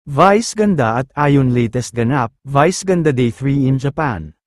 Vice Ganda at Ayon latest ganap, Vice Ganda Day 3 in Japan.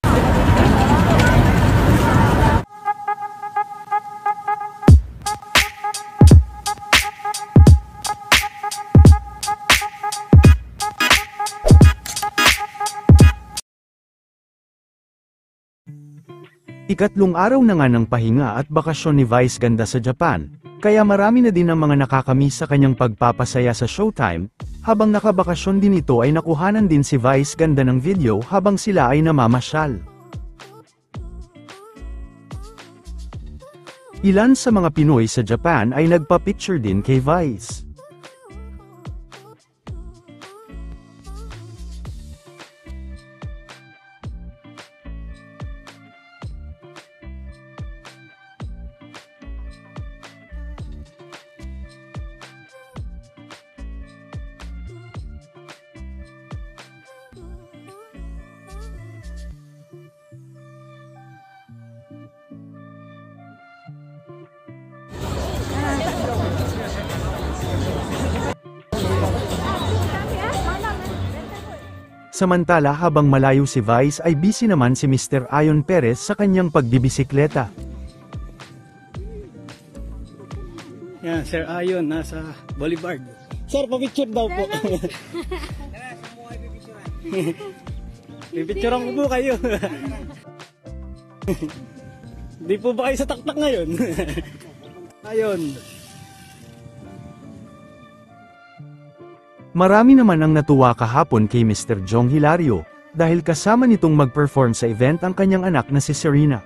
Ikatlong araw na nga ng pahinga at bakasyon ni Vice Ganda sa Japan, kaya marami na din ang mga nakakamiss sa kanyang pagpapasaya sa Showtime. Habang nakabakasyon din ito ay nakuhanan din si Vice Ganda ng video habang sila ay namamasyal. Ilan sa mga Pinoy sa Japan ay nagpa-picture din kay Vice. Samantala habang malayo si Vice ay busy naman si Mr. Ayon Perez sa kanyang pagbibisikleta. Yan, Sir Ayon nasa Boulevard. Sir, pa-picture daw po. Pipicturean ko po kayo. Di po ba kayo sa taktak ngayon? Ayon. Marami naman ang natuwa kahapon kay Mr. Jong Hilario, dahil kasama nitong mag-perform sa event ang kanyang anak na si Serena.